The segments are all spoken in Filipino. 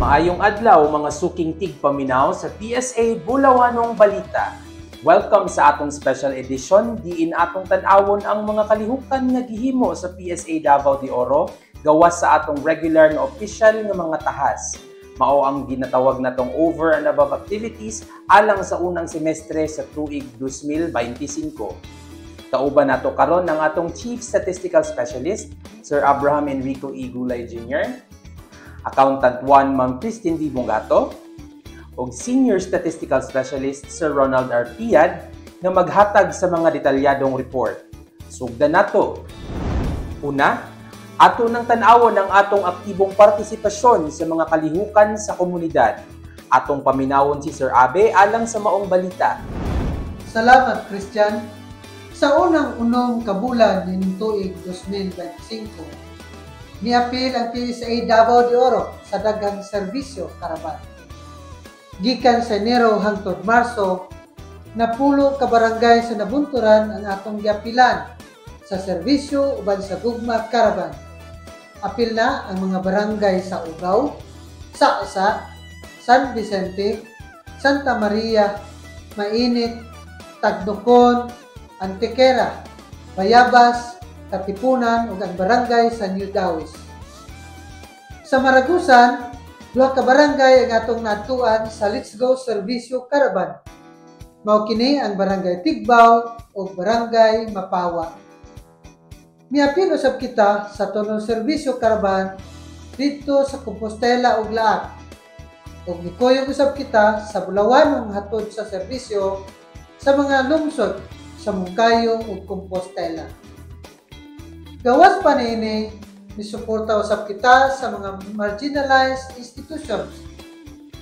Maayong adlaw mga suking tigpaminaw sa PSA Bulawanong Balita. Welcome sa atong special edition diin atong tan-awon ang mga kalihukan nga gihimo sa PSA Davao de Oro gawas sa atong regular nga official nga mga tahas. Mao ang ginatawag natong over and above activities alang sa unang semestre sa tuig 2025. Kauban nato karon ang atong Chief Statistical Specialist, Sir Abraham Enrico E. Gulay Jr., Accountant 1, Ma'am Christine D. Bungato, ug Senior Statistical Specialist, Sir Ronald R. Piad, na maghatag sa mga detalyadong report. Sugdan nato. Una, ato nang tan-awon ang atong aktibong partisipasyon sa mga kalihukan sa komunidad. Atong paminawon si Sir Abe alang sa maong balita. Salamat, Christian. Sa unang kabulan ng tuig 2025, niapil ang PSA Davao de Oro sa daghang serbisyo karaban. Gikan sa Enero hangtod Marso, napulo ka barangay sa nabunturan ang atong giapilan sa serbisyo uban sa gugma karaban. Apil na ang mga barangay sa Ugao, Sa-Asa, San Vicente, Santa Maria, Mainit, Tagdukon, Antequera, Bayabas, Katipunan ug ang barangay sa New Dawis. Sa Maragusan, duha ka barangay ang atong natuan sa Let's Go Serbisyo Karaban. Mao kini ang barangay Tigbaw ug barangay Mapawa. Miapil usab kita sa tunong serbisyo karaban dito sa Compostela ug Laak. Ug mikuyog usab kita sa Bulawanong hatod sa serbisyo sa mga lungsod sa Moncayo ug Compostela. Gawas pa niini, nisuporta usab kita sa mga marginalized institutions,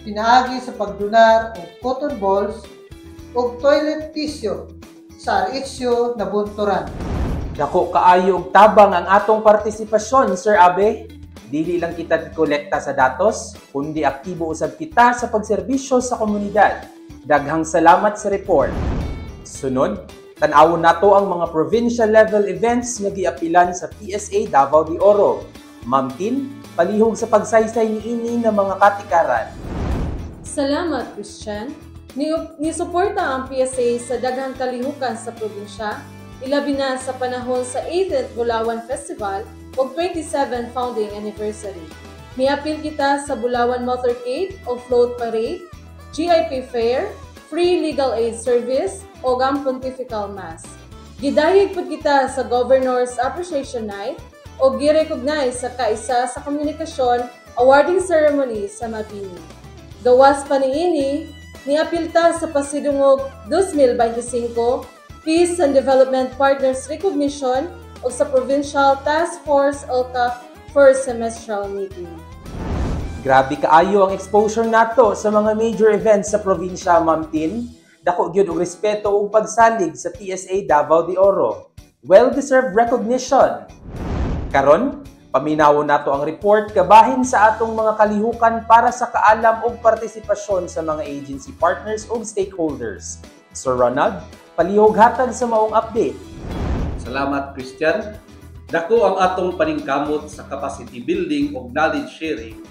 pinaagi sa pagdonar og cotton balls ug toilet tissue sa RHU Nabunturan. Dako kaayo og tabang ang atong partisipasyon, Sir Abe. Dili lang kita kolekta sa datos, kundi aktibo usab kita sa pagserbisyo sa komunidad. Daghang salamat sa report. Sunod, tan-awon nato ang mga provincial level events nga giapilan sa PSA Davao de Oro. Ma'am Tin, palihog sa pagsaysay niini nga mga katikaran. Salamat, Christian. Nisuporta ang PSA sa daghang kalihukan sa probinsya, ilabi na sa panahon sa 8th Bulawan Festival o 27th Founding Anniversary. Miapil kita sa Bulawan Motorcade o Float Parade, GIP Fair, Free Legal Aid Service o ang Pontifical Mass. Gidayeg pud kita sa Governor's Appreciation Night o gi-recognize sa kaisa sa komunikasyon awarding ceremony sa Mabini. Gawas pa niini, niapil ta sa Pasidungog 2025 Peace and Development Partners Recognition o sa Provincial Task Force OLCA First Semestral Meeting. Grabe kaayo ang exposure nato sa mga major events sa probinsya, Ma'am Tin. Dako gyud og respeto ug pagsalig sa PSA Davao de Oro. Well-deserved recognition. Karon, paminawon nato ang report kabahin sa atong mga kalihukan para sa kaalam ug partisipasyon sa mga agency partners ug stakeholders. Sir Ronald, palihog hatag sa maong update. Salamat, Christian. Dako ang atong paningkamot sa capacity building ug knowledge sharing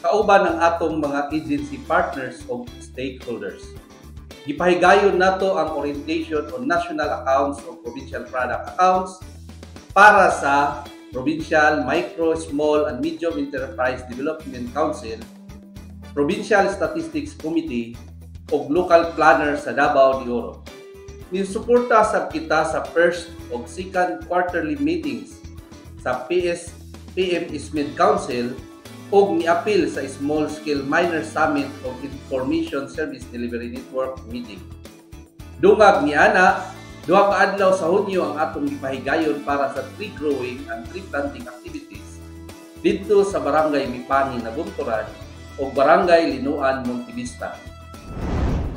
kauban ang atong mga agency partners ug stakeholders. Gipahigayon nato ang orientation on national accounts o provincial product accounts para sa Provincial Micro, Small and Medium Enterprise Development Council, Provincial Statistics Committee ug local planner sa Davao de Oro. Nisuporta sa kita sa first ug second quarterly meetings sa PM SMED Council ug niapil sa Small Scale Miner Summit o Information Service Delivery Network meeting. Dungag niana, duha ka adlaw sa Hunyo ang atong gipahigayon para sa tree growing and tree planting activities dito sa Barangay Mipani, Nabunturan o Barangay Linuan, Montevista.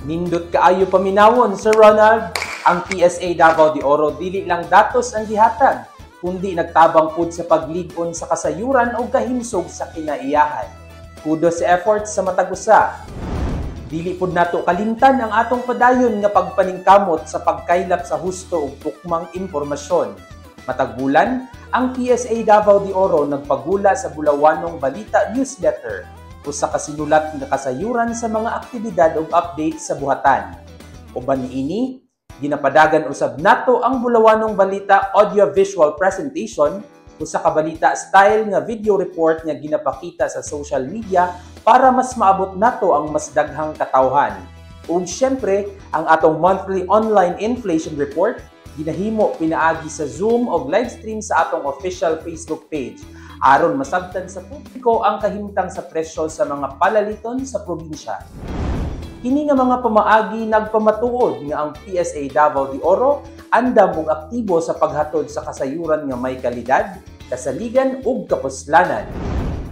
Nindot kaayo paminawon, Sir Ronald. Ang PSA Davao de Oro dili lang datos ang gihatag, kundi nagtabang pud sa paglig-on sa kasayuran o kahimsog sa kinaiyahan. Kudos sa efforts sa matag usa. Dili pud nato kalimtan ang atong padayon nga pagpaningkamot sa pagkaylap sa husto ug tukmang impormasyon. Matag bulan, ang PSA Davao de Oro nagpagula sa Bulawanong Balita newsletter usa ka sinulat nga kasayuran sa mga aktibidad ug update sa buhatan. Uban niini, ginapadagan usab nato ang bulawanong balita audio-visual presentation, usa ka balita style nga video report nga ginapakita sa social media para mas maabot nato ang mas daghang katawhan. Ug syempre, ang atong monthly online inflation report ginahimo pinaagi sa Zoom o live stream sa atong official Facebook page aron masabtan sa publiko ang kahimtang sa presyo sa mga palaliton sa probinsya. Kini nga mga pamaagi nagpamatuod nga ang PSA Davao de Oro andam ug aktibo sa paghatod sa kasayuran nga may kalidad, kasaligan ug kapuslanan.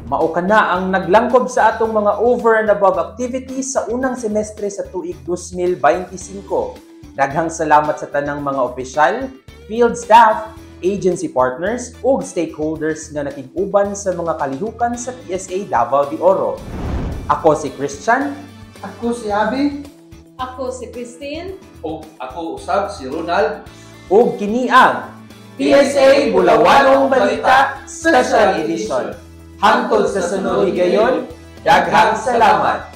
Mao kana ang naglangkob sa atong mga over and above activities sa unang semestre sa tuig 2025. Daghang salamat sa tanang mga opisyal, field staff, agency partners ug stakeholders nga nakig-uban sa mga kalihukan sa PSA Davao de Oro. Ako si Christian. Ako si Abby. Ako si Christine. O ako usab si Ronald. Ug kini ang PSA Bulawanong Balita Special Edition. Hangtod sa sunod higayon, daghang salamat!